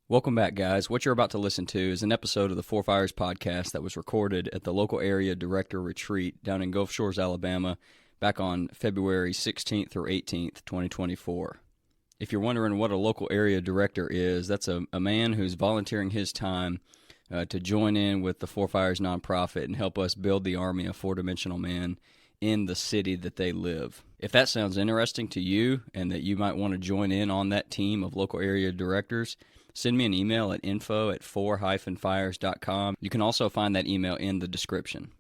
Welcome back, guys. What you're about to listen to is an episode of the Four Fires podcast that was recorded at the local area director retreat down in Gulf Shores, Alabama, back on February 16th or 18th, 2024. If you're wondering what a local area director is, that's a man who's volunteering his time to join in with the Four Fires nonprofit and help us build the army of four-dimensional men in the city that they live. If that sounds interesting to you and that you might want to join in on that team of local area directors, send me an email at info@four-fires.com. You can also find that email in the description.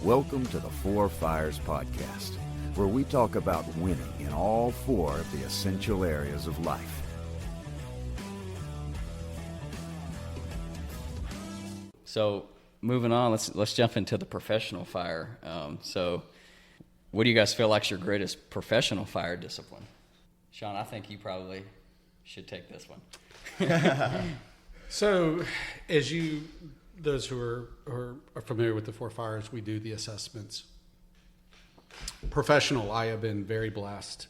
Welcome to the Four Fires podcast, where we talk about winning in all four of the essential areas of life. So, moving on, let's jump into the professional fire. So, what do you guys feel like is your greatest professional fire discipline? Sean, I think you probably should take this one. So, those who are familiar with the Four Fires, we do the assessments. Professional, I have been very blessed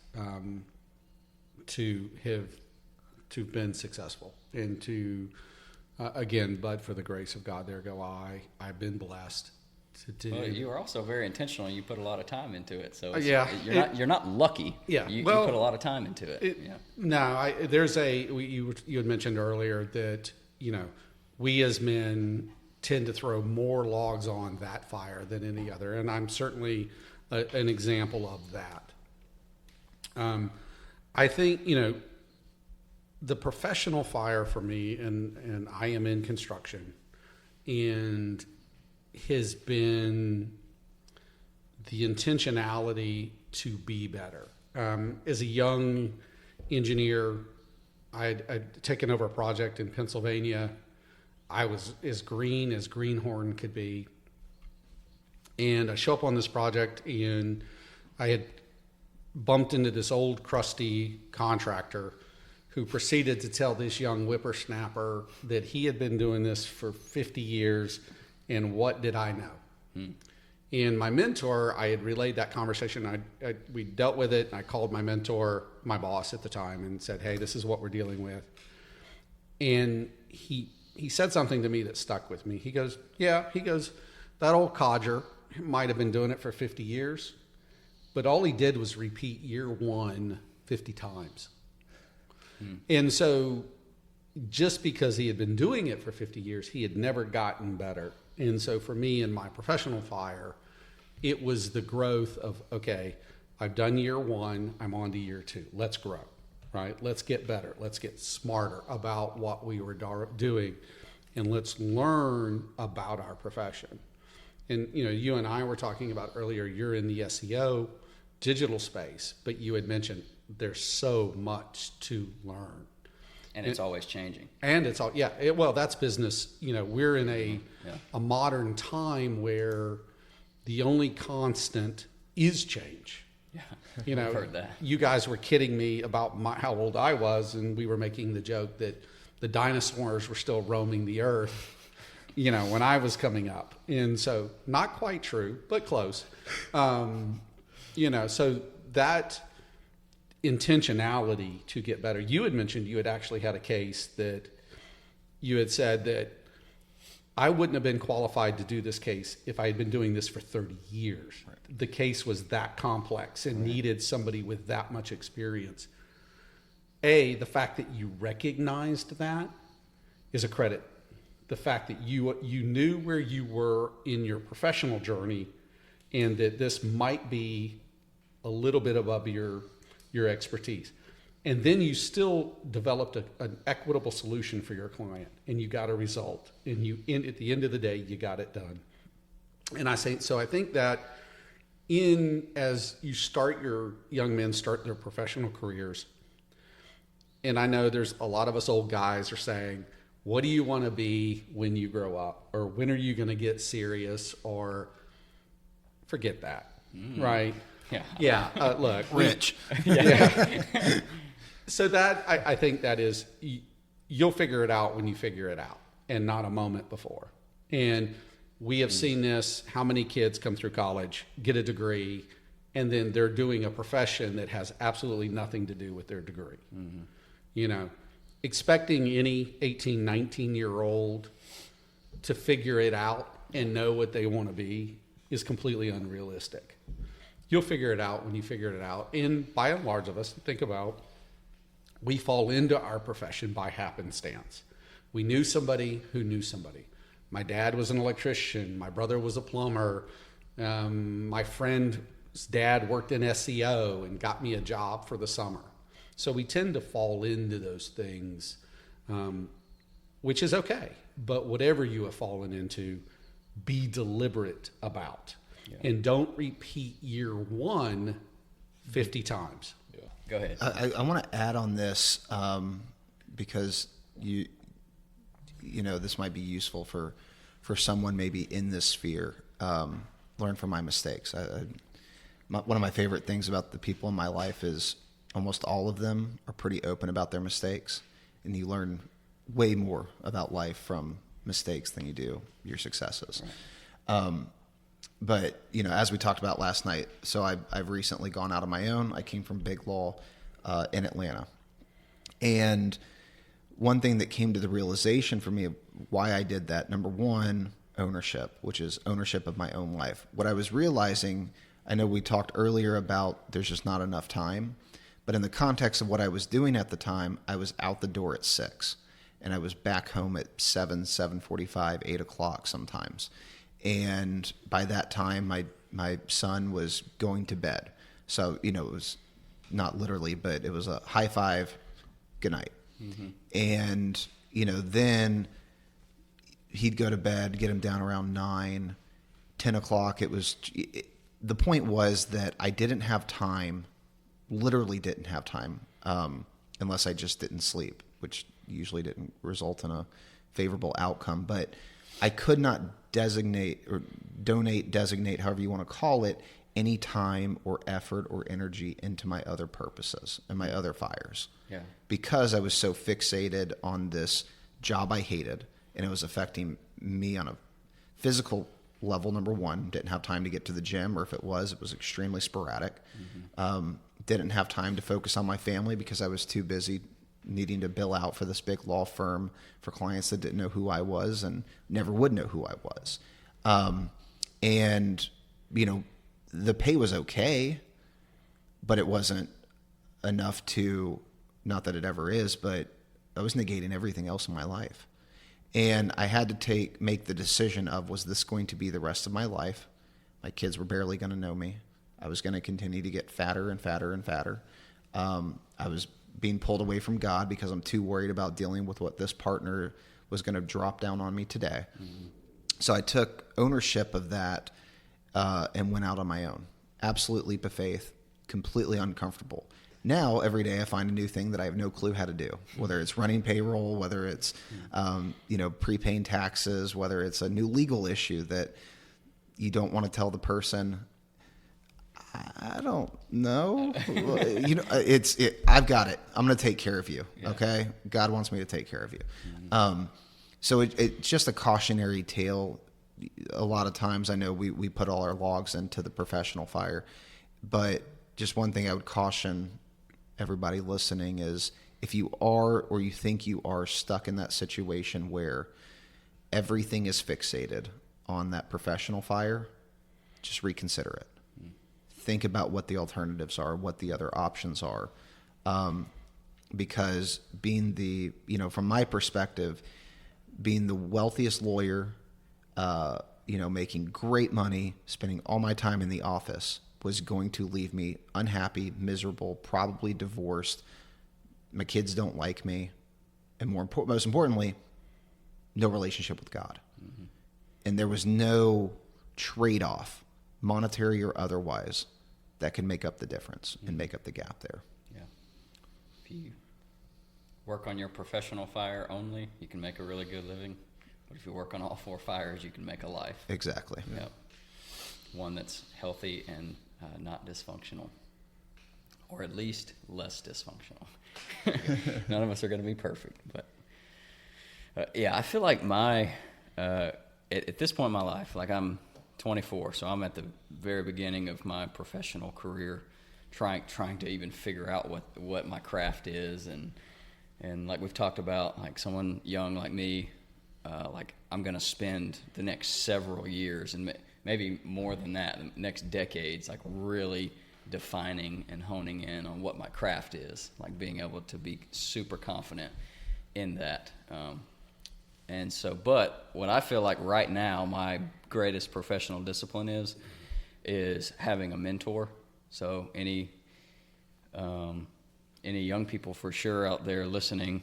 to have been successful and to again, but for the grace of God, there go I. I've been blessed to do. Well, you are also very intentional. You put a lot of time into it, so you're not lucky. Yeah, you put a lot of time into it. No, you had mentioned earlier that we as men tend to throw more logs on that fire than any other, and I'm certainly an example of that. I think the professional fire for me, and I am in construction, and has been the intentionality to be better. As a young engineer, I'd taken over a project in Pennsylvania. I was as green as greenhorn could be. And I show up on this project, and I had bumped into this old crusty contractor who proceeded to tell this young whippersnapper that he had been doing this for 50 years, and what did I know? And my mentor, I had relayed that conversation. We dealt with it, and I called my mentor, my boss at the time, and said, hey, this is what we're dealing with. And he said something to me that stuck with me. He goes, that old codger might have been doing it for 50 years, but all he did was repeat year one 50 times. And so just because he had been doing it for 50 years, he had never gotten better. And so for me in my professional fire, it was the growth of, okay, I've done year one, I'm on to year two. Let's grow, right? Let's get better. Let's get smarter about what we were doing, and let's learn about our profession. And, you and I were talking about earlier, you're in the SEO digital space, but you had mentioned there's so much to learn. And it's always changing. And it's all, well, that's business. We're in a modern time where the only constant is change. Yeah, I've heard that. You guys were kidding me about how old I was, and we were making the joke that the dinosaurs were still roaming the earth, when I was coming up. And so not quite true, but close. So that intentionality to get better. You had mentioned you had actually had a case that you had said that I wouldn't have been qualified to do this case if I had been doing this for 30 years. Right. The case was that complex and needed somebody with that much experience. The fact that you recognized that is a credit. The fact that you knew where you were in your professional journey, and that this might be a little bit above your expertise. And then you still developed an equitable solution for your client, and you got a result. And at the end of the day, you got it done. And I think that as you young men start their professional careers, and I know there's a lot of us old guys are saying, what do you want to be when you grow up? Or when are you going to get serious? Or forget that, right? Yeah. Look, Rich. So that I think that is, you'll figure it out when you figure it out, and not a moment before. And We have seen this. How many kids come through college, get a degree, and then they're doing a profession that has absolutely nothing to do with their degree. You know, expecting any 18, 19-year-old to figure it out and know what they want to be is completely unrealistic. You'll figure it out when you figure it out. And by and large of us, think about, we fall into our profession by happenstance. We knew somebody who knew somebody. My dad was an electrician. My brother was a plumber. My friend's dad worked in SEO and got me a job for the summer. So we tend to fall into those things, which is okay. But whatever you have fallen into, be deliberate about. Yeah. And don't repeat year one 50 times. Yeah. Go ahead. I want to add on this because you know, this might be useful for someone maybe in this sphere. Learn from my mistakes. One of my favorite things about the people in my life is almost all of them are pretty open about their mistakes, and you learn way more about life from mistakes than you do your successes. Right. But, you know, as we talked about last night, so I've recently gone out on my own. I came from big law in Atlanta. And one thing that came to the realization for me of why I did that, number one, ownership, which is ownership of my own life. What I was realizing, I know we talked earlier about there's just not enough time, but in the context of what I was doing at the time, I was out the door at 6, and I was back home at 7:45, 8 o'clock sometimes. And by that time, my son was going to bed. So, you know, it was not literally, but it was a high five, good night. Mm-hmm. And, you know, then he'd go to bed, get him down around 9, 10 o'clock. The point was that I didn't have time, literally didn't have time, unless I just didn't sleep, which usually didn't result in a favorable outcome. But I could not designate, however you want to call it, any time or effort or energy into my other purposes and my other fires. Yeah. Because I was so fixated on this job I hated, and it was affecting me on a physical level, number one. Didn't have time to get to the gym, or if it was extremely sporadic. Mm-hmm. Didn't have time to focus on my family because I was too busy needing to bill out for this big law firm for clients that didn't know who I was and never would know who I was. And, you know, the pay was okay, but it wasn't enough to, not that it ever is, but I was negating everything else in my life. And I had to make the decision of, was this going to be the rest of my life? My kids were barely going to know me. I was going to continue to get fatter and fatter and fatter. I was being pulled away from God because I'm too worried about dealing with what this partner was going to drop down on me today. Mm-hmm. So I took ownership of that and went out on my own. Absolute leap of faith, completely uncomfortable. Now, every day I find a new thing that I have no clue how to do, whether it's running payroll, whether it's, prepaying taxes, whether it's a new legal issue that you don't want to tell the person, I don't know. I've got it. I'm going to take care of you. Yeah. Okay. God wants me to take care of you. Mm-hmm. So it's just a cautionary tale. A lot of times I know we put all our logs into the professional fire, but just one thing I would caution everybody listening is, if you are, or you think you are, stuck in that situation where everything is fixated on that professional fire, just reconsider it. Think about what the alternatives are, what the other options are. Because being from my perspective, being the wealthiest lawyer, making great money, spending all my time in the office, was going to leave me unhappy, miserable, probably divorced. My kids don't like me. And most importantly, no relationship with God. Mm-hmm. And there was no trade-off, monetary or otherwise, that can make up the difference and make up the gap there. Yeah. If you work on your professional fire only, you can make a really good living. But if you work on all 4 fires, you can make a life. Exactly. Yeah. One that's healthy and not dysfunctional, or at least less dysfunctional. None of us are going to be perfect, but I feel like my at this point in my life, like I'm 24, so I'm at the very beginning of my professional career, trying to even figure out what my craft is, and like we've talked about, like someone young like me, like I'm going to spend the next several years and maybe more than that, the next decades, like really defining and honing in on what my craft is, like being able to be super confident in that. And so, but what I feel like right now, my greatest professional discipline is having a mentor. So any young people for sure out there listening,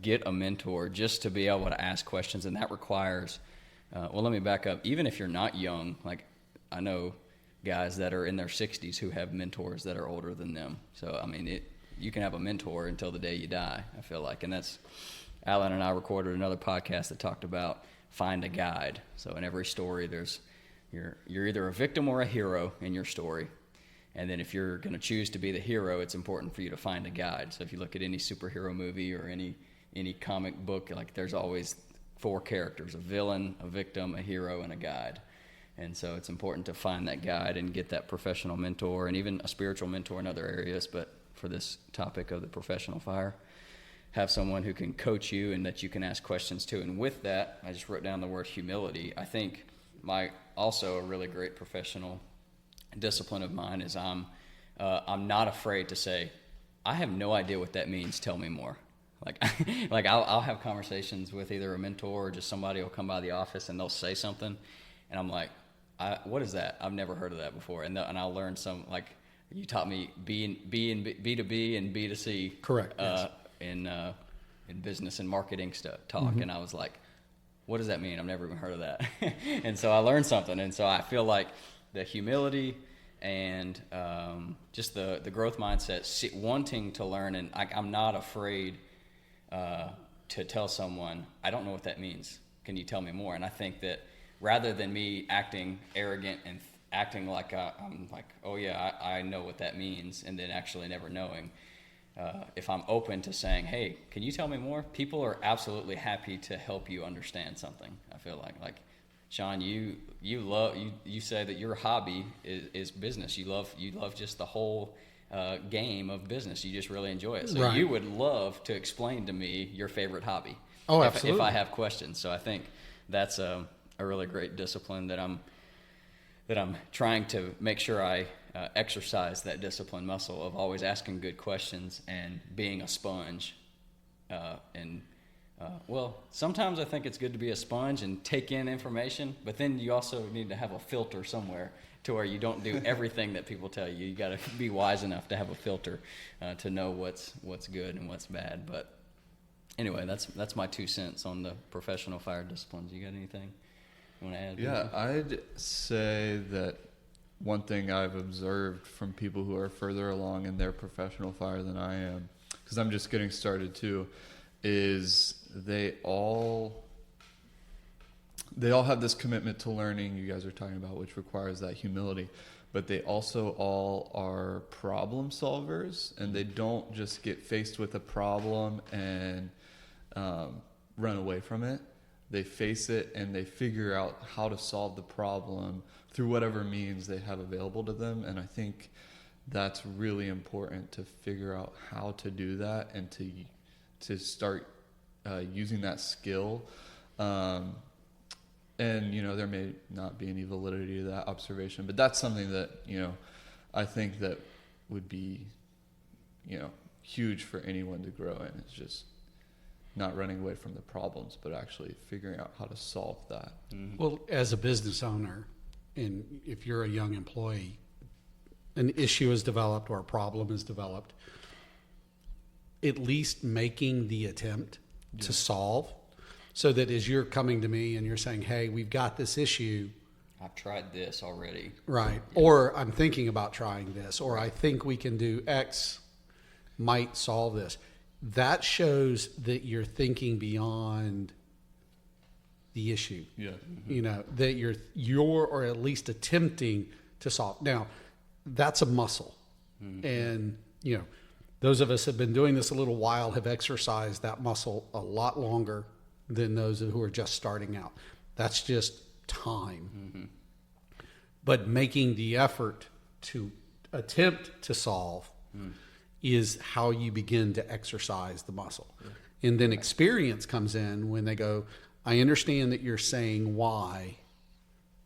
get a mentor just to be able to ask questions. And that requires, well, let me back up. Even if you're not young, like I know guys that are in their 60s who have mentors that are older than them. So, I mean, you can have a mentor until the day you die, I feel like. And that's, Alan and I recorded another podcast that talked about find a guide. So in every story, you're either a victim or a hero in your story. And then if you're going to choose to be the hero, it's important for you to find a guide. So if you look at any superhero movie or any comic book, like there's always 4 characters: a villain, a victim, a hero, and a guide. And so it's important to find that guide and get that professional mentor, and even a spiritual mentor in other areas. But for this topic of the professional fire, have someone who can coach you and that you can ask questions to. And with that, I just wrote down the word humility. I think also a really great professional discipline of mine is I'm not afraid to say, I have no idea what that means. Tell me more. Like I'll have conversations with either a mentor or just somebody will come by the office and they'll say something, and I'm like, what is that? I've never heard of that before. And I'll learn some, like you taught me B2B and B2C. Correct. Yes. In business and marketing talk. Mm-hmm. And I was like, what does that mean? I've never even heard of that. And so I learned something. And so I feel like the humility and just the growth mindset, wanting to learn, and I'm not afraid to tell someone, I don't know what that means. Can you tell me more? And I think that rather than me acting arrogant and acting like I'm like, oh yeah, I know what that means, and then actually never knowing, if I'm open to saying, hey, can you tell me more? People are absolutely happy to help you understand something. I feel like Sean, you say that your hobby is business. You love just the whole game of business. You just really enjoy it. So right. You would love to explain to me your favorite hobby. Oh, absolutely. If I have questions. So I think that's a really great discipline that I'm trying to make sure I exercise that discipline muscle of always asking good questions and being a sponge. Well, sometimes I think it's good to be a sponge and take in information, but then you also need to have a filter somewhere to where you don't do everything that people tell you. You got to be wise enough to have a filter to know what's good and what's bad. But anyway, that's my 2 cents on the professional fire disciplines. You got anything you want to add? Yeah, I'd say that one thing I've observed from people who are further along in their professional fire than I am, because I'm just getting started too, is they all have this commitment to learning you guys are talking about, which requires that humility, but they also all are problem solvers, and they don't just get faced with a problem and run away from it. They face it and they figure out how to solve the problem through whatever means they have available to them. And I think that's really important, to figure out how to do that and to start using that skill. And, there may not be any validity to that observation, but that's something that, I think that would be, huge for anyone to grow in. It's just not running away from the problems, but actually figuring out how to solve that. Mm-hmm. Well, as a business owner, and if you're a young employee, an issue is developed or a problem is developed, at least making the attempt to solve, so that as you're coming to me and you're saying, hey, we've got this issue. I've tried this already. Right. Yeah. Or I'm thinking about trying this, or I think we can do X might solve this. That shows that you're thinking beyond the issue. Yeah. Mm-hmm. That you're or at least attempting to solve. Now, that's a muscle. Mm-hmm. And, those of us who have been doing this a little while have exercised that muscle a lot longer than those who are just starting out. That's just time. But making the effort to attempt to solve is how you begin to exercise the muscle. And then experience comes in when they go, I understand that you're saying why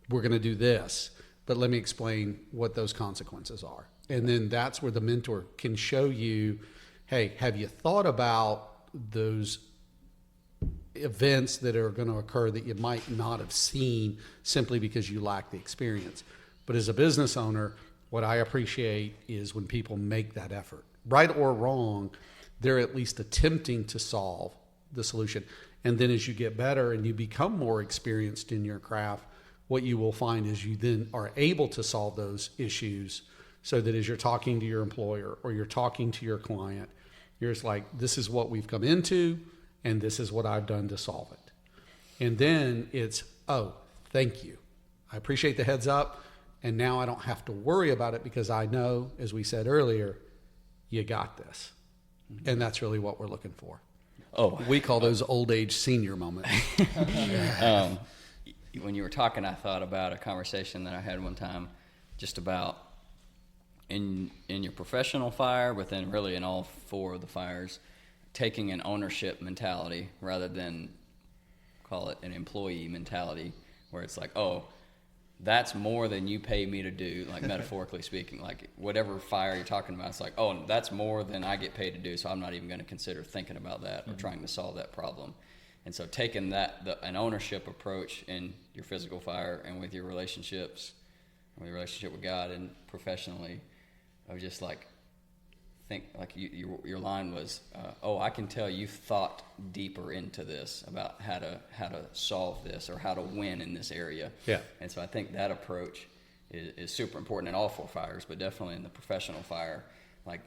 we're going to do this, but let me explain what those consequences are. And then that's where the mentor can show you, hey, have you thought about those events that are going to occur that you might not have seen simply because you lack the experience? But as a business owner, what I appreciate is when people make that effort. Right or wrong, they're at least attempting to solve the solution. And then as you get better and you become more experienced in your craft, what you will find is you then are able to solve those issues, so that as you're talking to your employer or you're talking to your client, you're just like, this is what we've come into and this is what I've done to solve it. And then it's, oh, thank you. I appreciate the heads up. And now I don't have to worry about it because I know, as we said earlier, you got this. And that's really what we're looking for. Oh, we call those old age senior moments. When you were talking, I thought about a conversation that I had one time just about in your professional fire, but then really in all four of the fires, taking an ownership mentality rather than call it an employee mentality, where it's like, oh, that's more than you pay me to do, like metaphorically speaking, like whatever fire you're talking about, it's like, oh, that's more than I get paid to do, so I'm not even going to consider thinking about that or trying to solve that problem. And so taking an ownership approach in your physical fire and with your relationships, with your relationship with God and professionally, I was just like, think like your line was, oh, I can tell you've thought deeper into this about how to solve this or how to win in this area. Yeah. And so I think that approach is super important in all four fires, but definitely in the professional fire. Like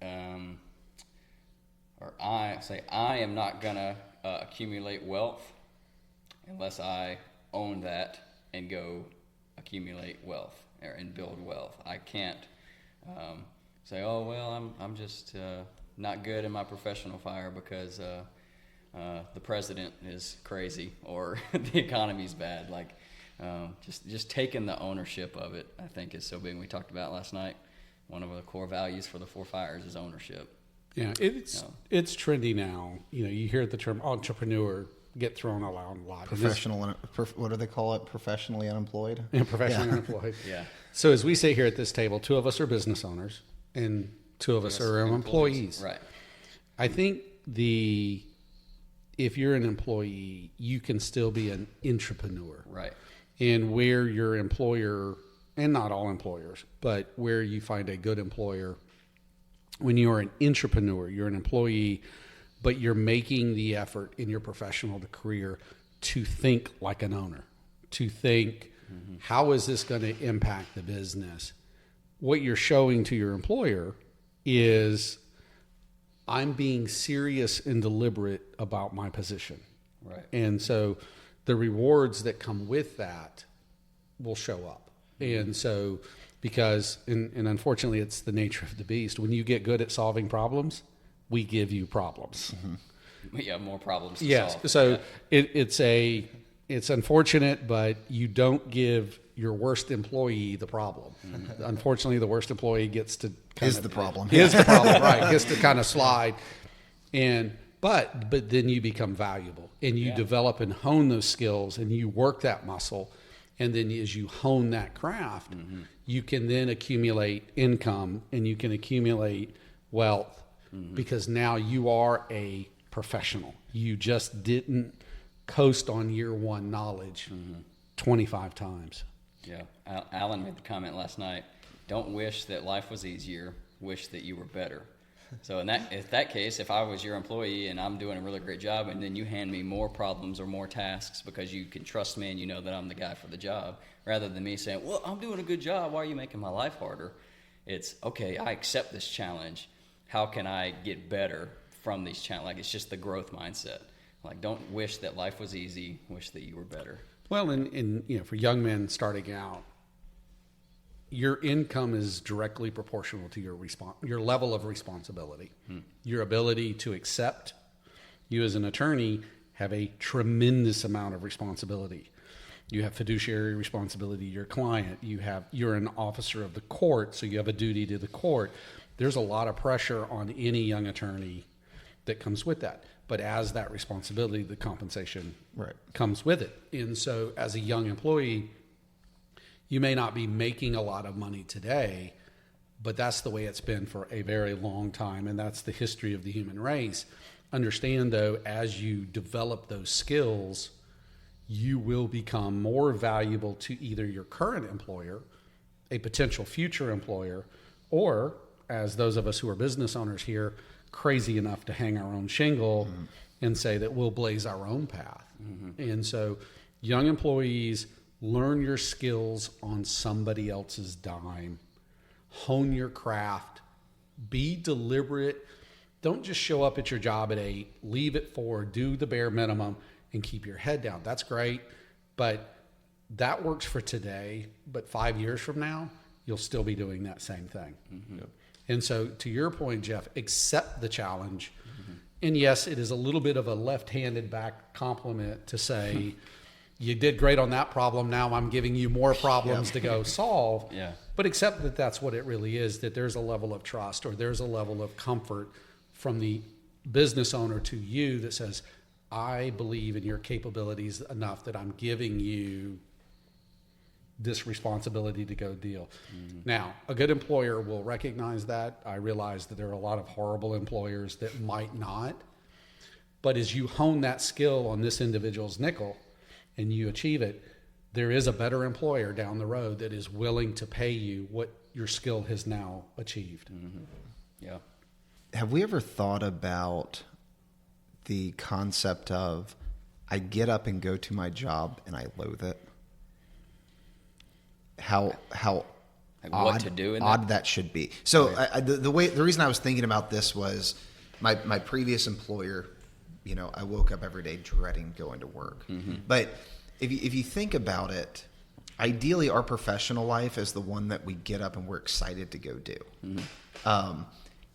I am not gonna accumulate wealth unless I own that and go accumulate wealth and build wealth. I can't say, oh, well, I'm just not good in my professional fire because the president is crazy or the economy's bad. Like, just taking the ownership of it, I think, is so big. We talked about last night. One of the core values for the four fires is ownership. Yeah, it's trendy now. You know, you hear the term entrepreneur get thrown around a lot. Professional, what do they call it? Professionally unemployed? Yeah, professionally unemployed. Yeah. So as we say here at this table, two of us are business owners and two of us are employees. Right. I think if you're an employee, you can still be an entrepreneur. Right. And where your employer, and not all employers, but where you find a good employer, when you're an entrepreneur, you're an employee, but you're making the effort in your professional career to think like an owner, to think, how is this going to impact the business? What you're showing to your employer is, I'm being serious and deliberate about my position. Right. And so the rewards that come with that will show up. And so, because, and unfortunately it's the nature of the beast, when you get good at solving problems, we give you problems. We have more problems to Yes. solve. So it's unfortunate, but you don't give your worst employee the problem. Unfortunately, the worst employee gets to Is the problem. right? Gets to kind of slide, but then you become valuable, and you develop and hone those skills, and you work that muscle, and then as you hone that craft, you can then accumulate income and you can accumulate wealth because now you are a professional. You just didn't coast on year one knowledge 25 times. Yeah. Alan made the comment last night, don't wish that life was easier, wish that you were better. So in that case, if I was your employee and I'm doing a really great job and then you hand me more problems or more tasks because you can trust me and you know that I'm the guy for the job, rather than me saying, well, I'm doing a good job, why are you making my life harder? It's, okay, I accept this challenge. How can I get better from these challenges? Like, it's just the growth mindset. Like, don't wish that life was easy, wish that you were better. Well, and for young men starting out, your income is directly proportional to your level of responsibility, your ability to accept. You as an attorney have a tremendous amount of responsibility. You have fiduciary responsibility to your client. You're an officer of the court, so you have a duty to the court. There's a lot of pressure on any young attorney that comes with that. But as that responsibility, the compensation comes with it. And so as a young employee, you may not be making a lot of money today, but that's the way it's been for a very long time, and that's the history of the human race. Understand, though, as you develop those skills, you will become more valuable to either your current employer, a potential future employer, or, as those of us who are business owners here, crazy enough to hang our own shingle and say that we'll blaze our own path. And so young employees, learn your skills on somebody else's dime. Hone your craft. Be deliberate. Don't just show up at your job at 8, leave at 4, do the bare minimum, and keep your head down. That's great, but that works for today. But 5 years from now, you'll still be doing that same thing. Yep. And so to your point, Jeff, accept the challenge. And yes, it is a little bit of a left-handed back compliment to say, you did great on that problem. Now I'm giving you more problems to go solve. Yeah. But accept that that's what it really is, that there's a level of trust or there's a level of comfort from the business owner to you that says, I believe in your capabilities enough that I'm giving you this responsibility to go deal. Now, a good employer will recognize that. I realize that there are a lot of horrible employers that might not. But as you hone that skill on this individual's nickel and you achieve it, there is a better employer down the road that is willing to pay you what your skill has now achieved. Yeah. Have we ever thought about the concept of I get up and go to my job and I loathe it? How Like odd, what to do in odd that should be. So the reason I was thinking about this was my previous employer. You know, I woke up every day dreading going to work. But if you think about it, ideally our professional life is the one that we get up and we're excited to go do.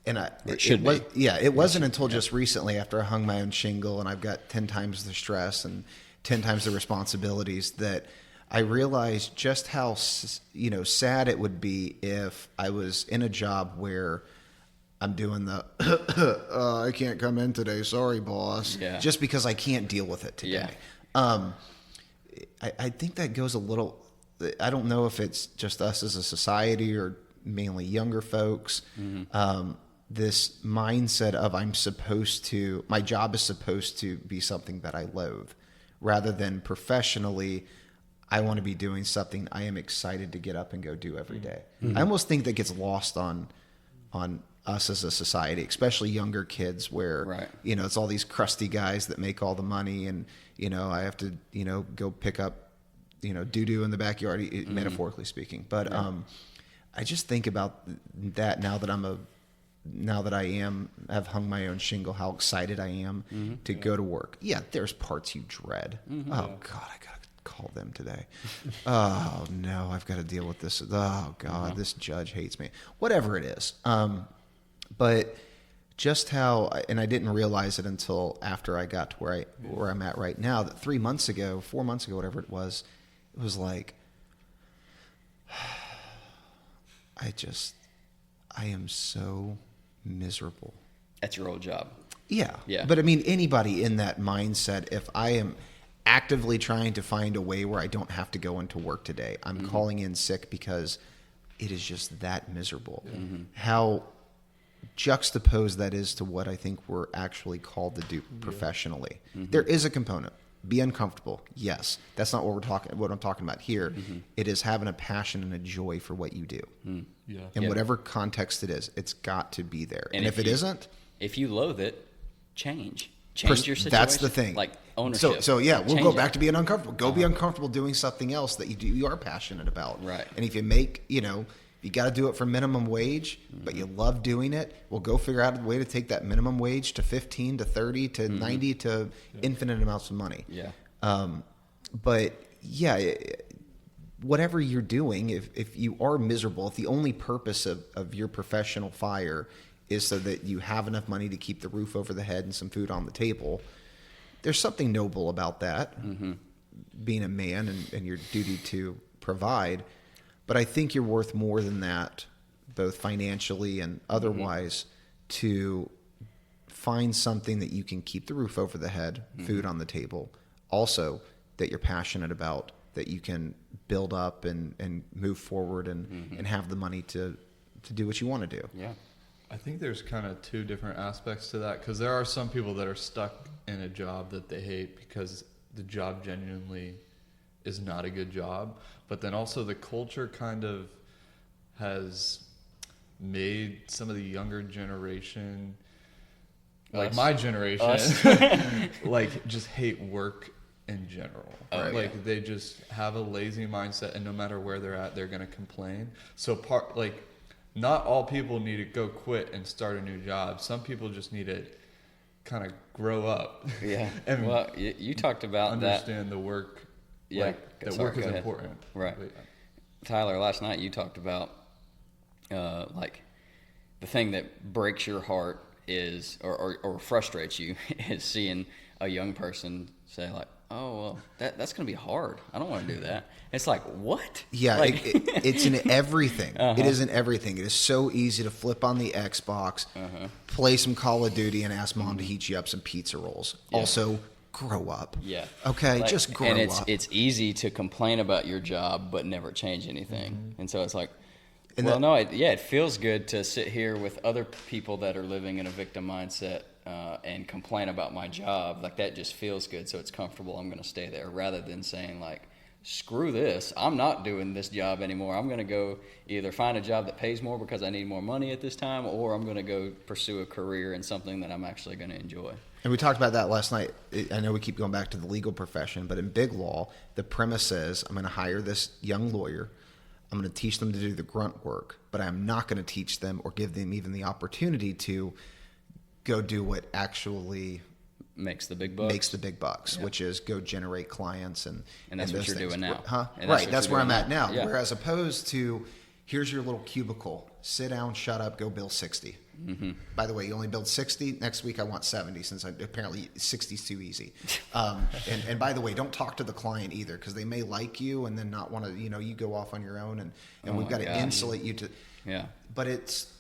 It wasn't until just recently, after I hung my own shingle and I've got 10 times the stress and 10 times the responsibilities, that I realized just how sad it would be if I was in a job where I'm doing the I can't come in today, sorry boss, just because I can't deal with it today. I think that goes a little, I don't know if it's just us as a society or mainly younger folks, this mindset of my job is supposed to be something that I loathe, rather than professionally, I want to be doing something I am excited to get up and go do every day. I almost think that gets lost on us as a society, especially younger kids, where it's all these crusty guys that make all the money, and I have to go pick up doo-doo in the backyard, metaphorically speaking. But I just think about that now that I have hung my own shingle, how excited I am to go to work. Yeah, there's parts you dread. Oh God, I gotta call them today. Oh no, I've got to deal with this. Oh God, this judge hates me. Whatever it is. But just how, and I didn't realize it until after I got to where I'm at right now, that 4 months ago, whatever it was like, I am so miserable. That's your old job. Yeah. But I mean, anybody in that mindset, if I am actively trying to find a way where I don't have to go into work today, I'm calling in sick because it is just that miserable. How juxtaposed that is to what I think we're actually called to do professionally. There is a component. Be uncomfortable. Yes. That's not what I'm talking about here. It is having a passion and a joy for what you do. In whatever context it is, it's got to be there. And if it isn't, if you loathe it, change your situation. That's the thing. Like ownership. So we'll go back to being uncomfortable. Go be uncomfortable doing something else that you are passionate about. Right. And if you make, you got to do it for minimum wage, but you love doing it, well, go figure out a way to take that minimum wage to 15 to 30 to 90 to infinite amounts of money. But whatever you're doing, if you are miserable, if the only purpose of your professional fire is so that you have enough money to keep the roof over the head and some food on the table, there's something noble about that, being a man and your duty to provide. But I think you're worth more than that, both financially and otherwise, to find something that you can keep the roof over the head, food on the table, also that you're passionate about, that you can build up and move forward and have the money to do what you want to do. Yeah. I think there's kind of two different aspects to that, because there are some people that are stuck in a job that they hate because the job genuinely is not a good job. But then also the culture kind of has made some of the younger generation, like my generation, like just hate work in general. Like they just have a lazy mindset, and no matter where they're at, they're going to complain. So not all people need to go quit and start a new job. Some people just need to kind of grow up. Yeah. And well, you talked about understand the work. Yeah. Like, that work is important. Right. But, Tyler, last night you talked about like the thing that breaks your heart is, or frustrates you, is seeing a young person say like, oh, well, that's going to be hard. I don't want to do that. It's like, what? Yeah, like, it's in everything. It is in everything. It is so easy to flip on the Xbox, play some Call of Duty, and ask mom to heat you up some pizza rolls. Yeah. Also, grow up. Yeah. Okay, like, just grow up. It's easy to complain about your job but never change anything. And so it's like, it feels good to sit here with other people that are living in a victim mindset and complain about my job. Like, that just feels good, so it's comfortable. I'm going to stay there, rather than saying like, screw this, I'm not doing this job anymore. I'm going to go either find a job that pays more because I need more money at this time, or I'm going to go pursue a career in something that I'm actually going to enjoy. And we talked about that last night. I know we keep going back to the legal profession, but in big law, the premise is I'm going to hire this young lawyer. I'm going to teach them to do the grunt work, but I'm not going to teach them or give them even the opportunity to go do what actually makes the big bucks, which is go generate clients and that's what you're doing now. Right, that's where I'm at now. Yeah. Whereas opposed to, here's your little cubicle, sit down, shut up, go build 60. By the way, you only build 60. Next week I want 70, since apparently 60 is too easy. And by the way, don't talk to the client either, because they may like you and then not want to. You go off on your own, and we've got to insulate you to. Yeah. But it's,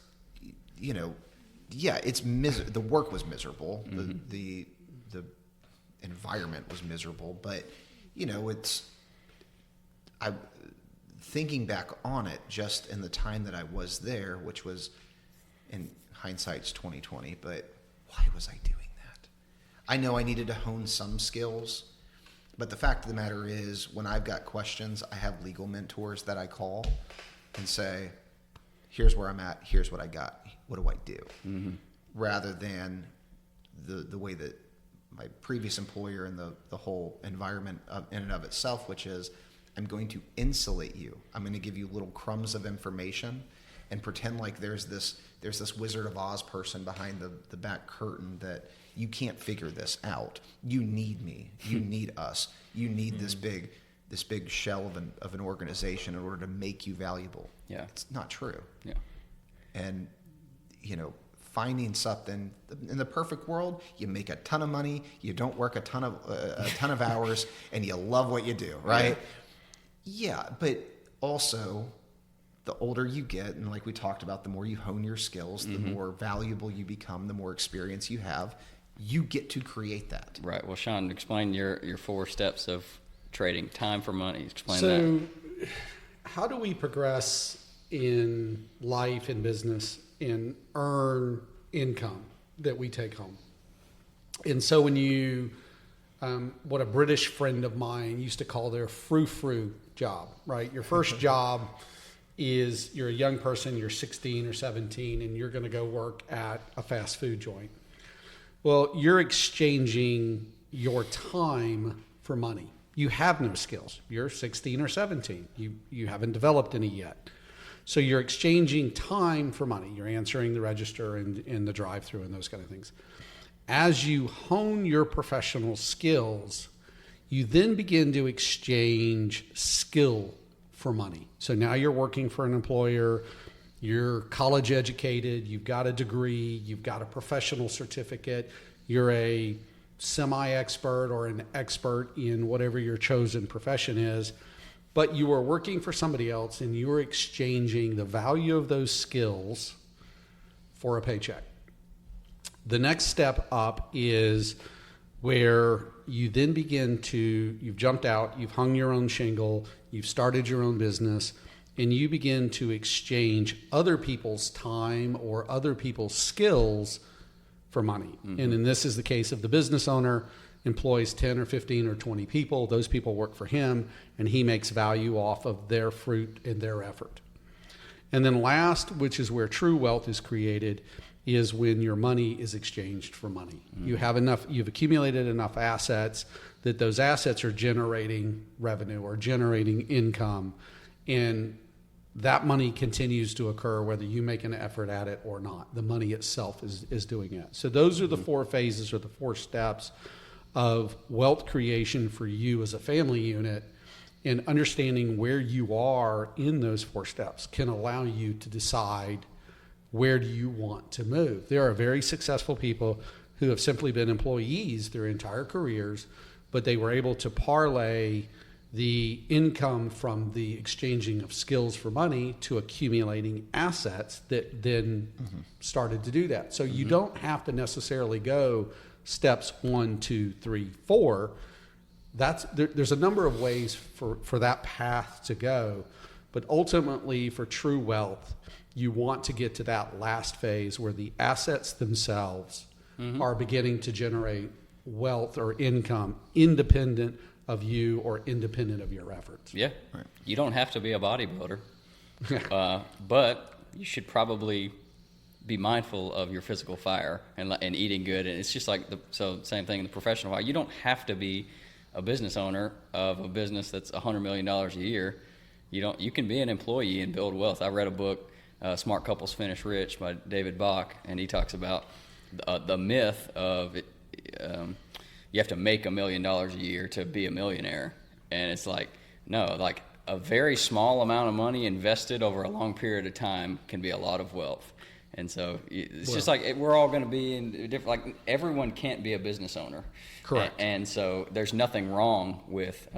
it's the work was miserable. The environment was miserable, but thinking back on it, just in the time that I was there, which was, in hindsight's 2020, but why was I doing that? I know I needed to hone some skills, but the fact of the matter is, when I've got questions, I have legal mentors that I call and say, here's where I'm at, here's what I got, what do I do? Rather than the way that my previous employer and the whole environment in and of itself, which is, I'm going to insulate you. I'm going to give you little crumbs of information and pretend like there's this Wizard of Oz person behind the back curtain that you can't figure this out. You need me. You need us. You need this big shell of an organization in order to make you valuable. Yeah. It's not true. Yeah. And, finding something in the perfect world, you make a ton of money, you don't work a ton of hours, and you love what you do, right? Yeah, but also, the older you get, and like we talked about, the more you hone your skills, the more valuable you become, the more experience you have, you get to create that. Right. Well, Sean, explain your 4 steps of trading time for money. Explain that. So, how do we progress in life and business and earn income that we take home? And so when you, what a British friend of mine used to call their frou-frou job, right? Your first job is, you're a young person, you're 16 or 17, and you're going to go work at a fast food joint. Well, you're exchanging your time for money. You have no skills. You're 16 or 17. You haven't developed any yet. So you're exchanging time for money. You're answering the register and in the drive-thru and those kind of things. As you hone your professional skills, you then begin to exchange skill for money. So now you're working for an employer, you're college educated, you've got a degree, you've got a professional certificate, you're a semi-expert or an expert in whatever your chosen profession is, but you are working for somebody else and you are exchanging the value of those skills for a paycheck. The next step up is where you then begin to, you've jumped out, you've hung your own shingle, you've started your own business, and you begin to exchange other people's time or other people's skills for money. And then this is the case of the business owner employs 10 or 15 or 20 people. Those people work for him, and he makes value off of their fruit and their effort. And then last, which is where true wealth is created, is when your money is exchanged for money. You have enough, you've accumulated enough assets that those assets are generating revenue or generating income, and that money continues to occur whether you make an effort at it or not. The money itself is doing it. So those are the four phases or the four steps of wealth creation for you as a family unit, and understanding where you are in those four steps can allow you to decide where do you want to move. There are very successful people who have simply been employees their entire careers, but they were able to parlay the income from the exchanging of skills for money to accumulating assets that then started to do that. So you don't have to necessarily go steps 1, 2, 3, 4. There's a number of ways for that path to go, but ultimately for true wealth, you want to get to that last phase where the assets themselves are beginning to generate wealth or income independent of you or independent of your efforts. Yeah. Right. You don't have to be a bodybuilder, but you should probably be mindful of your physical fire and eating good. And it's just like same thing in the professional fire. You don't have to be a business owner of a business that's $100 million a year. You can be an employee and build wealth. I read a book, Smart Couples Finish Rich by David Bach, and he talks about the myth of it, you have to make $1 million a year to be a millionaire. And it's like, no, like a very small amount of money invested over a long period of time can be a lot of wealth. And so it's just like we're all going to be in different, like everyone can't be a business owner. Correct. And so there's nothing wrong with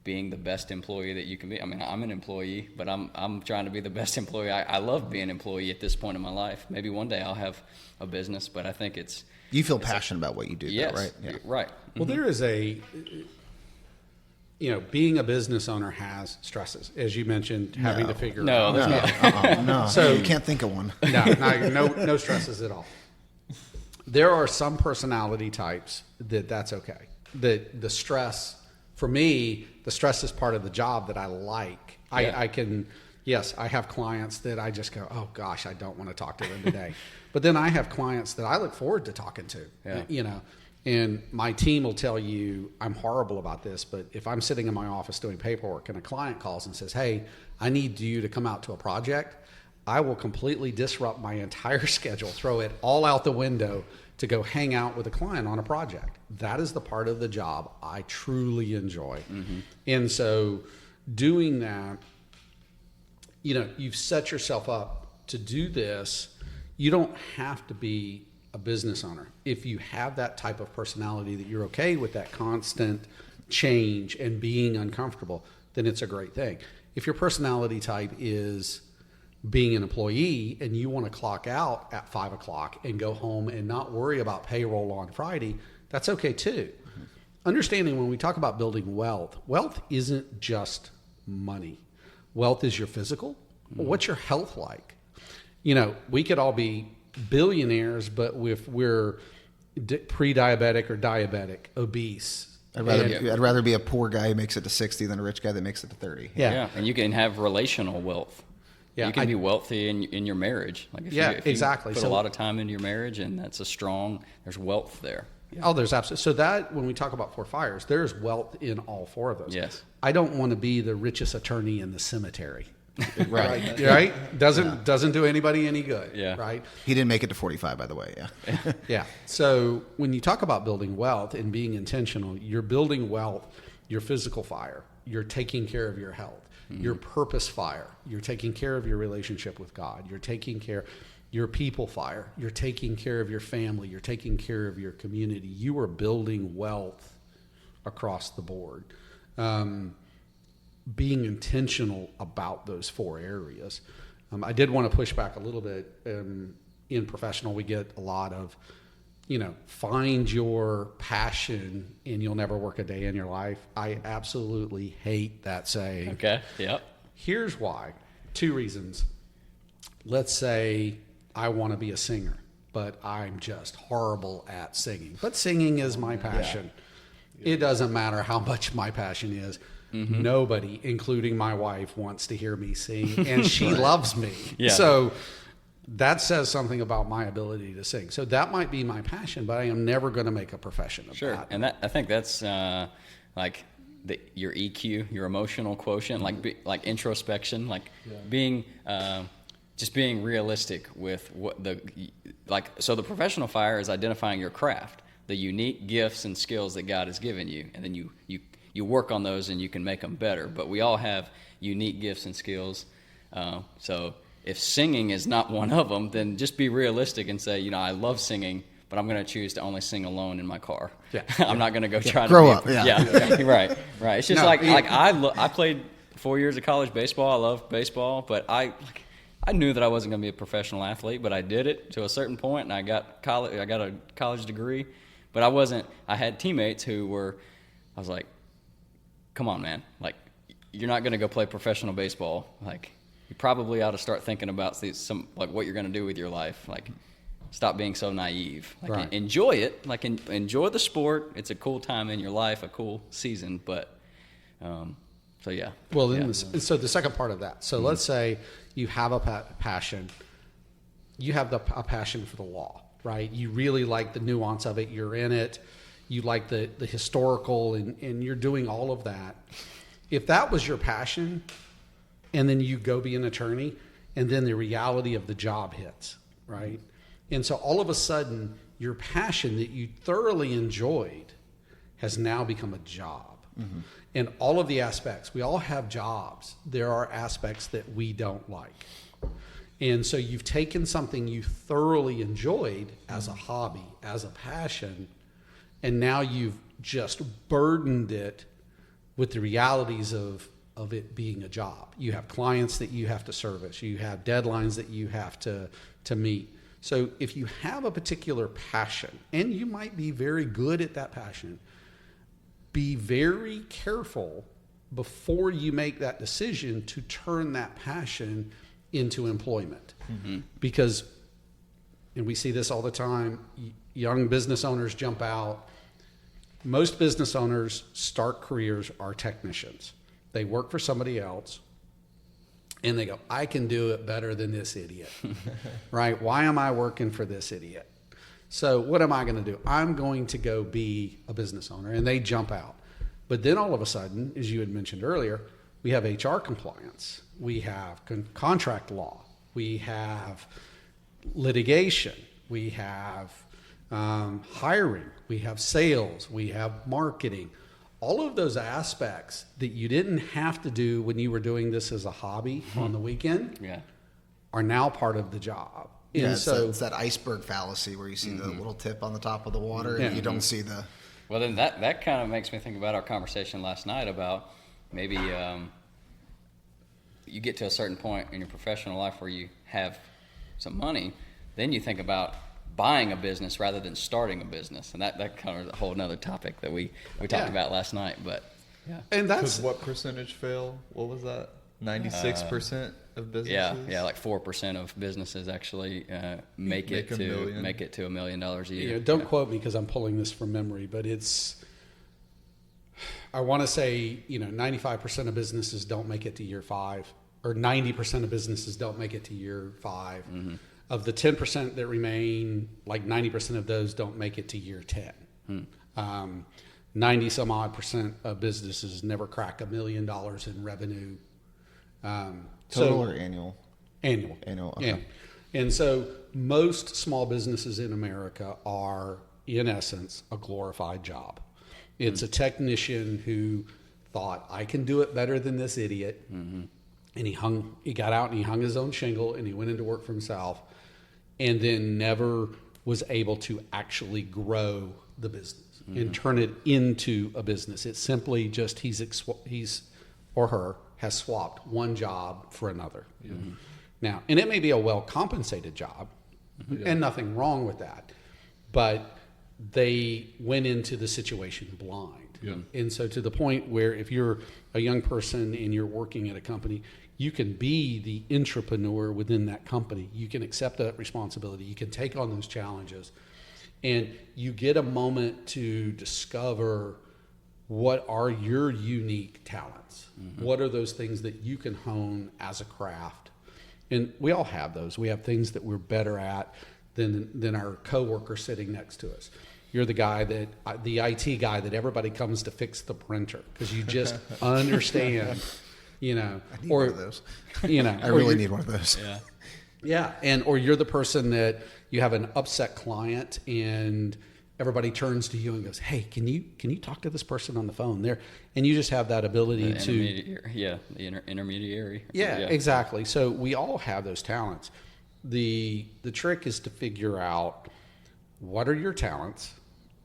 being the best employee that you can be. I mean, I'm an employee, but I'm trying to be the best employee. I love being an employee at this point in my life. Maybe one day I'll have a business, but I think it's... You feel passionate about what you do, yes, though, right? Yeah. Right. Well, there is being a business owner has stresses, as you mentioned, having to figure out. No. So you can't think of one. No stresses at all. There are some personality types that's okay. The stress, for me, the stress is part of the job that I like. Yeah. I have clients that I just go, oh gosh, I don't want to talk to them today. But then I have clients that I look forward to talking to, and my team will tell you I'm horrible about this, but if I'm sitting in my office doing paperwork and a client calls and says, hey, I need you to come out to a project, I will completely disrupt my entire schedule, throw it all out the window to go hang out with a client on a project. That is the part of the job I truly enjoy. And so doing that, you've set yourself up to do this. You don't have to be a business owner. If you have that type of personality that you're okay with that constant change and being uncomfortable, then it's a great thing. If your personality type is being an employee and you want to clock out at 5 o'clock and go home and not worry about payroll on Friday, that's okay too. Understanding when we talk about building wealth isn't just money. Wealth is your physical. What's your health like? We could all be billionaires, but if we're pre-diabetic or diabetic, obese. I'd rather be a poor guy who makes it to 60 than a rich guy that makes it to 30. Yeah. And you can have relational wealth. Yeah, you can be wealthy in your marriage. Like if exactly. You put a lot of time into your marriage, and there's wealth there. Yeah. Oh, there's absolutely. So that when we talk about 4 fires, there's wealth in all 4 of those. Yes. I don't want to be the richest attorney in the cemetery. Right. Right? Doesn't do anybody any good. Yeah. Right? He didn't make it to 45, by the way. Yeah. Yeah. So when you talk about building wealth and being intentional, you're building wealth, your physical fire, you're taking care of your health, your purpose fire, you're taking care of your relationship with God, you're taking care. You're a people fire. You're taking care of your family. You're taking care of your community. You are building wealth across the board. Being intentional about those 4 areas. I did want to push back a little bit. In professional, we get a lot of, find your passion and you'll never work a day in your life. I absolutely hate that saying. Okay. Yep. Here's why. 2 reasons. Let's say I want to be a singer, but I'm just horrible at singing. But singing is my passion. Yeah. It doesn't matter how much my passion is. Mm-hmm. Nobody, including my wife, wants to hear me sing, and she loves me. Yeah. So that says something about my ability to sing. So that might be my passion, but I am never going to make a profession of that. Sure, and I think that's like your EQ, your emotional quotient, like introspection, being just being realistic with what So the professional fire is identifying your craft, the unique gifts and skills that God has given you, and then you work on those and you can make them better. But we all have unique gifts and skills. So if singing is not one of them, then just be realistic and say, I love singing, but I'm going to choose to only sing alone in my car. Yeah. I'm not going to go try to grow up. Right. It's just I played 4 years of college baseball. I love baseball, but I knew that I wasn't going to be a professional athlete, but I did it to a certain point, and I got a college degree. But I had teammates who were, I was like, come on, man. You're not going to go play professional baseball. You probably ought to start thinking about what you're going to do with your life. Stop being so naive. Right. Enjoy it. Enjoy the sport. It's a cool time in your life, a cool season. But, so yeah. Well, so the second part of that. So let's say you have a passion. You have a passion for the law, right? You really like the nuance of it. You're in it. You like the historical, and you're doing all of that. If that was your passion, and then you go be an attorney, and then the reality of the job hits, right? And so all of a sudden, your passion that you thoroughly enjoyed has now become a job. Mm-hmm. And all of the aspects, we all have jobs. There are aspects that we don't like. And so you've taken something you thoroughly enjoyed as a hobby, as a passion, and now you've just burdened it with the realities of it being a job. You have clients that you have to service. You have deadlines that you have to meet. So if you have a particular passion, and you might be very good at that passion, be very careful before you make that decision to turn that passion into employment. Mm-hmm. Because, and we see this all the time, young business owners jump out. Most business owners start careers are technicians. They work for somebody else, and they go, I can do it better than this idiot, right? Why am I working for this idiot? So what am I going to do? I'm going to go be a business owner, and they jump out. But then all of a sudden, as you had mentioned earlier, we have HR compliance. We have contract law. We have litigation. We have hiring. We have sales. We have marketing. All of those aspects that you didn't have to do when you were doing this as a hobby on the weekend are now part of the job. Yeah, it's that iceberg fallacy where you see the little tip on the top of the water and you don't see the... Well, then that kind of makes me think about our conversation last night about maybe you get to a certain point in your professional life where you have some money, then you think about buying a business rather than starting a business, and that kind of a whole nother topic that we talked about last night. But and that's what percentage fail? What was that? 96% of businesses. Yeah, like 4% of businesses actually make it to $1 million a year. Yeah, don't quote me because I'm pulling this from memory, but it's. I want to say 95% of businesses don't make it to year 5, or 90% of businesses don't make it to year 5. Mm-hmm. Of the 10% that remain, like 90% of those don't make it to year 10. 90 some odd percent of businesses never crack $1 million in revenue. Total or annual? Annual. Okay. Yeah. And so most small businesses in America are, in essence, a glorified job. It's a technician who thought, I can do it better than this idiot. Mm-hmm. And he got out and he hung his own shingle and he went into work for himself. and then never was able to actually grow the business and turn it into a business. It's simply just he's or her has swapped one job for another. Now, and it may be a well-compensated job, and nothing wrong with that, but they went into the situation blind. And so to the point where if you're a young person and you're working at a company, you can be the entrepreneur within that company. You can accept that responsibility. You can take on those challenges. And you get a moment to discover what are your unique talents. What are those things that you can hone as a craft? And we all have those. We have things that we're better at than our coworker sitting next to us. You're the guy that, the IT guy that everybody comes to fix the printer because you just understand, you know. I need one of those. You know, I really need one of those. Yeah, and or you're the person that you have an upset client and everybody turns to you and goes, "Hey, can you talk to this person on the phone there?" And you just have that ability the intermediary. Yeah, exactly. So we all have those talents. The trick is to figure out what are your talents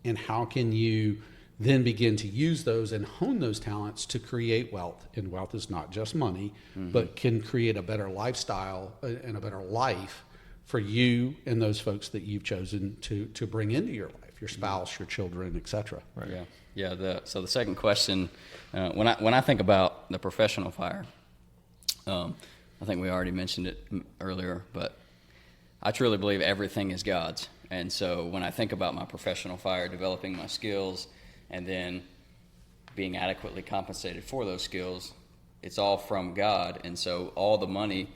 and how can you then begin to use those and hone those talents to create wealth. And wealth is not just money, but can create a better lifestyle and a better life for you and those folks that you've chosen to bring into your life, your spouse, your children, etc. Right. Yeah. So the second question, when I think about the professional fire, I think we already mentioned it earlier, but I truly believe everything is God's. And so when I think about my professional fire, developing my skills, and then being adequately compensated for those skills, it's all from God. And so all the money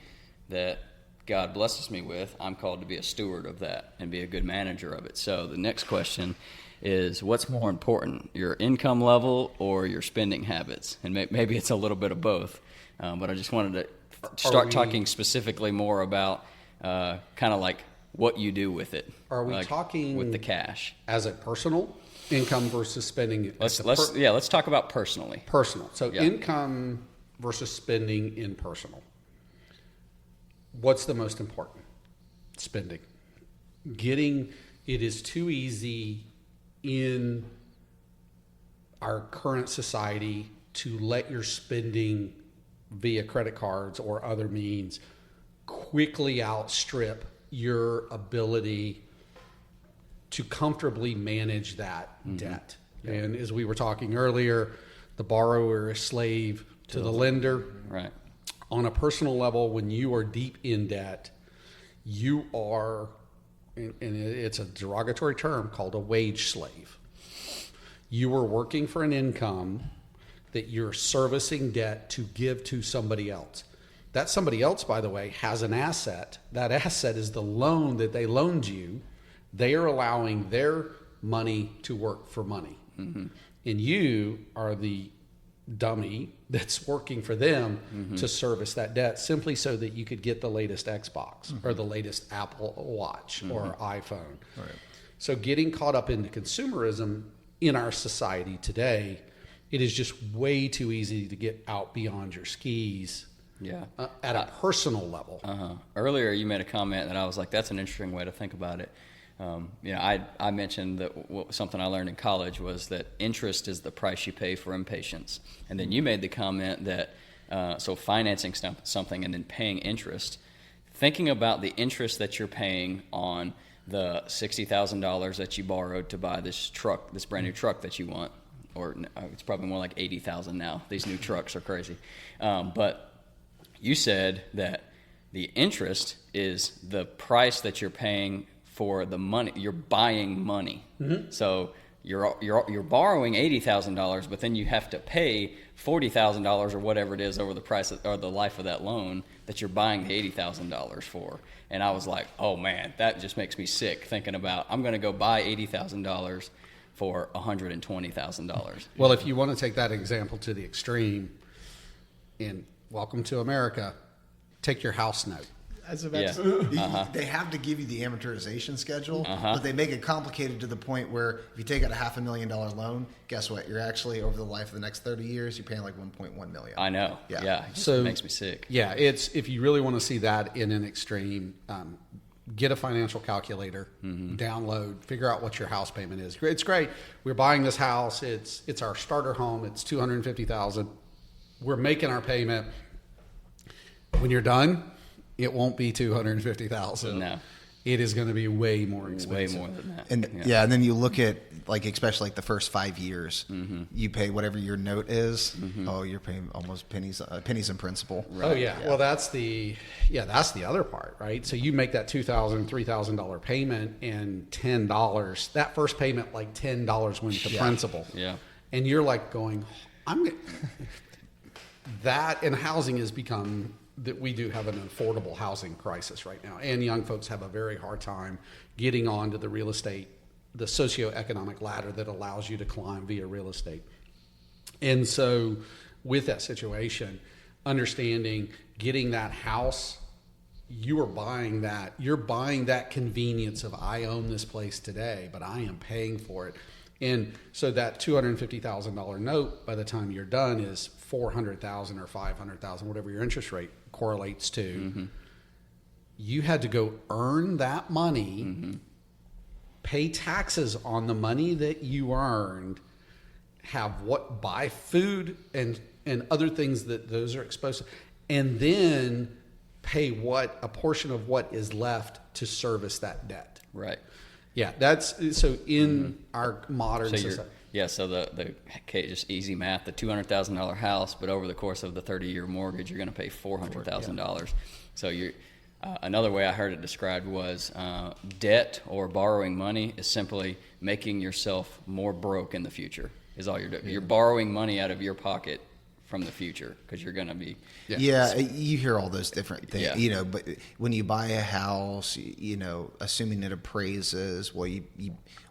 that God blesses me with, I'm called to be a steward of that and be a good manager of it. So the next question is, what's more important, your income level or your spending habits? And maybe it's a little bit of both, but I just wanted to start talking specifically more about kind of like what you do with it. Are we talking with the cash as a personal income versus spending? Let's talk about personally. Personal. So income versus spending in personal. What's the most important? Spending. It is too easy in our current society to let your spending via credit cards or other means quickly outstrip your ability to comfortably manage that debt. And as we were talking earlier, the borrower is slave to the lender. Right. On a personal level, when you are deep in debt, you are, and it's a derogatory term, called a wage slave. You are working for an income that you're servicing debt to give to somebody else. That somebody else, by the way, has an asset. That asset is the loan that they loaned you. They are allowing their money to work for money. And you are the dummy that's working for them to service that debt simply so that you could get the latest Xbox or the latest Apple Watch or iPhone. Right. So getting caught up into consumerism in our society today, it is just way too easy to get out beyond your skis. At a personal level. Earlier, you made a comment that I was like, that's an interesting way to think about it. I mentioned that something I learned in college was that interest is the price you pay for impatience. And then you made the comment that, so financing something and then paying interest, thinking about the interest that you're paying on the $60,000 that you borrowed to buy this truck, this brand new truck that you want, or it's probably more like $80,000 now. These new trucks are crazy. But you said that the interest is the price that you're paying for the money. You're buying money. So you're borrowing $80,000, but then you have to pay $40,000 or whatever it is over the price or the life of that loan that you're buying the $80,000 for. And I was like, oh man, that just makes me sick thinking about I'm going to go buy $80,000 for $120,000. Well, if you want to take that example to the extreme, and welcome to America, take your house note. They have to give you the amortization schedule, but they make it complicated to the point where if you take out a $500,000 loan, guess what? You're actually, over the life of the next 30 years, you're paying like $1.1 million. I know. Yeah. So it makes me sick. Yeah, it's if you really want to see that in an extreme, get a financial calculator, download, figure out what your house payment is. It's great. We're buying this house. It's our starter home. It's $250,000. We're making our payment. When you're done, it won't be $250,000. No. It is going to be way more expensive. Way more than that. And and then you look at like especially like the first 5 years, you pay whatever your note is. Oh, you're paying almost pennies in principal. Right. Oh yeah. Well, that's the other part, right? So you make that $2,000, $3,000 payment, and $10. That first payment, like $10 went to principal. Yeah. And you're like going, that, and housing has become that we do have an affordable housing crisis right now, and young folks have a very hard time getting onto the real estate, the socioeconomic ladder that allows you to climb via real estate. And so with that situation, understanding getting that house, you're buying that convenience of, I own this place today, but I am paying for it. And so that $250,000 note, by the time you're done, is $400,000 or $500,000, whatever your interest rate correlates to. You had to go earn that money, pay taxes on the money that you earned, buy food and other things that those are exposed to, and then pay a portion of what is left to service that debt. Right. Yeah, that's so in our modern society. So the just easy math, the $200,000 house, but over the course of the 30-year mortgage, you're going to pay $400,000. So you're another way I heard it described was debt or borrowing money is simply making yourself more broke in the future. Is all you're doing. You're borrowing money out of your pocket from the future because you're going to be. Yeah, you hear all those different things, Yeah. But when you buy a house, assuming it appraises, well, you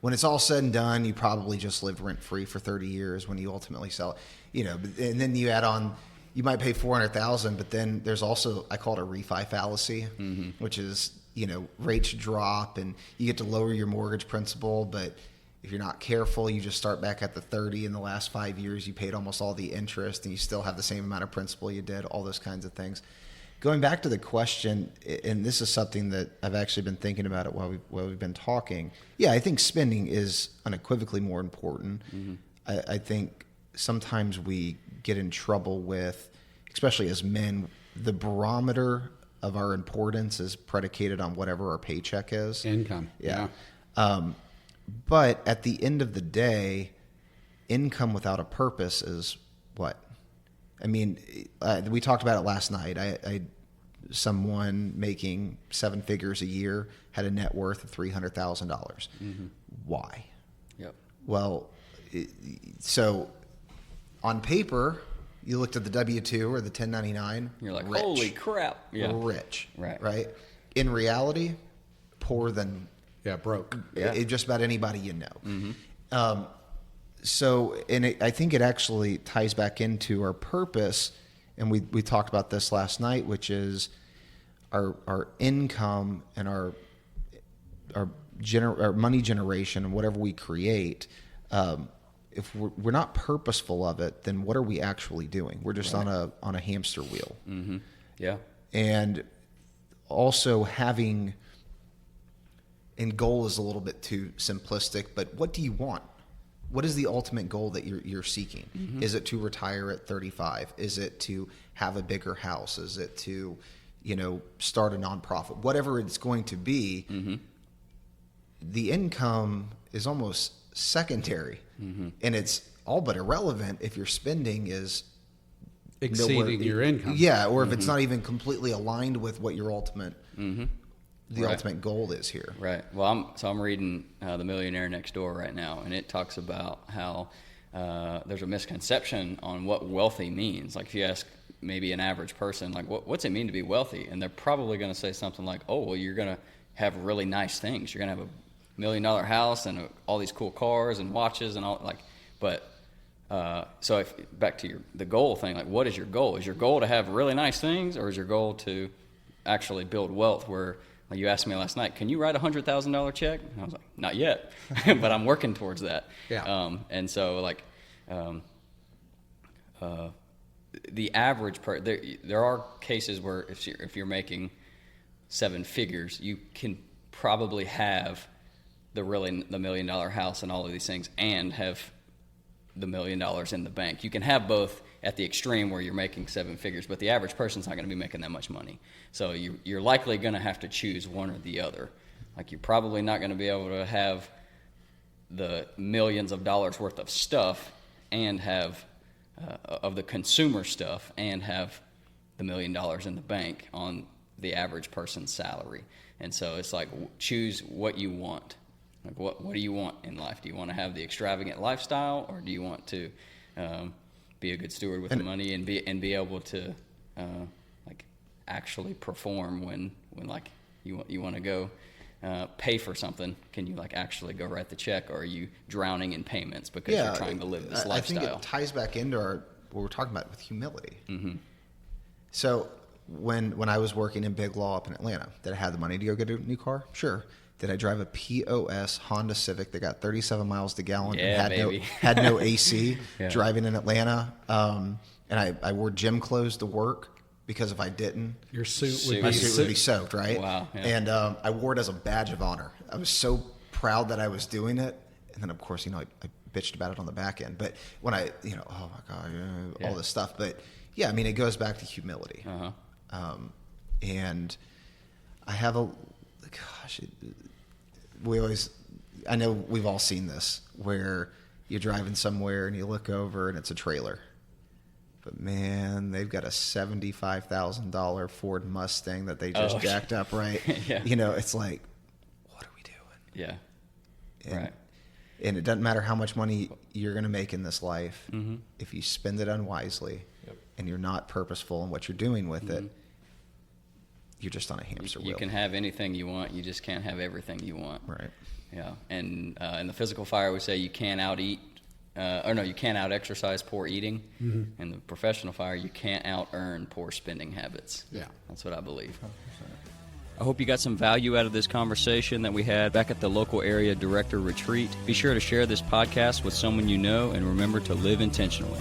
when it's all said and done, you probably just lived rent free for 30 years when you ultimately sell it, and then you add on, you might pay $400,000, but then there's also, I call it a refi fallacy, which is, rates drop and you get to lower your mortgage principal, but if you're not careful, you just start back at the 30. In the last 5 years, you paid almost all the interest and you still have the same amount of principal you did, all those kinds of things. Going back to the question, and this is something that I've actually been thinking about it while we've been talking. Yeah, I think spending is unequivocally more important. I think sometimes we get in trouble with, especially as men, the barometer of our importance is predicated on whatever our paycheck is. Income. Yeah. But at the end of the day, income without a purpose is what? I mean, we talked about it last night. Someone making 7 figures a year had a net worth of $300,000. Why? Yep. Well, so on paper, you looked at the W-2 or the 1099. You're like, rich. holy crap. Yeah. Rich. Right. In reality, poorer than broke. Just about anybody you know. So, I think it actually ties back into our purpose, and we talked about this last night, which is our income and our money generation and whatever we create. If we're not purposeful of it, then what are we actually doing? We're just on a hamster wheel. Yeah. And also having. And goal is a little bit too simplistic, but what do you want? What is the ultimate goal that you're seeking? Is it to retire at 35? Is it to have a bigger house? Is it to, start a nonprofit? Whatever it's going to be, the income is almost secondary, and it's all but irrelevant if your spending is exceeding your income. Yeah, or if it's not even completely aligned with what your ultimate. The ultimate goal is here. Right. Well, I'm reading The Millionaire Next Door right now, and it talks about how there's a misconception on what wealthy means. Like if you ask maybe an average person, like what's it mean to be wealthy? And they're probably going to say something like, oh, well, you're going to have really nice things. You're going to have $1 million house and all these cool cars and watches and all but so back to the goal thing, like what is your goal? Is your goal to have really nice things, or is your goal to actually build wealth where, like you asked me last night, can you write a $100,000 check? And I was like, not yet, but I'm working towards that. Yeah. And so like, the average there are cases where if you're making 7 figures, you can probably have the $1 million house and all of these things and have the $1 million in the bank. You can have both at the extreme where you're making 7 figures, but the average person's not going to be making that much money. So you're likely going to have to choose one or the other. Like, you're probably not going to be able to have the millions of dollars worth of stuff and have of the consumer stuff and have the $1 million in the bank on the average person's salary. And so it's like, choose what you want. Like, what do you want in life? Do you want to have the extravagant lifestyle, or do you want to be a good steward with the money and be able to like actually perform when like you want to go pay for something? Can you like actually go write the check, or are you drowning in payments because you're trying to live this lifestyle? I think it ties back into what we're talking about with humility. Mm-hmm. So when I was working in Big Law up in Atlanta, did I have the money to go get a new car? Sure. Did I drive a POS Honda Civic that got 37 miles to gallon and had no AC driving in Atlanta? And I wore gym clothes to work, because if I didn't, your suit would be soaked, right? Wow. Yeah. And I wore it as a badge of honor. I was so proud that I was doing it. And then, of course, I bitched about it on the back end. But when oh my God, all this stuff. But yeah, I mean, it goes back to humility. Uh-huh. And I have I know we've all seen this, where you're driving somewhere and you look over and it's a trailer. But man, they've got a $75,000 Ford Mustang that they just jacked up, right? Yeah. It's like, what are we doing? Yeah. Right. And it doesn't matter how much money you're going to make in this life. Mm-hmm. If you spend it unwisely and you're not purposeful in what you're doing with it, you're just on a hamster wheel. You can have anything you want. You just can't have everything you want. Right. Yeah. And in the physical fire, we say you can't out-eat. You can't out-exercise poor eating. Mm-hmm. In the professional fire, you can't out-earn poor spending habits. Yeah. That's what I believe. 100%. I hope you got some value out of this conversation that we had back at the local area director retreat. Be sure to share this podcast with someone you know, and remember to live intentionally.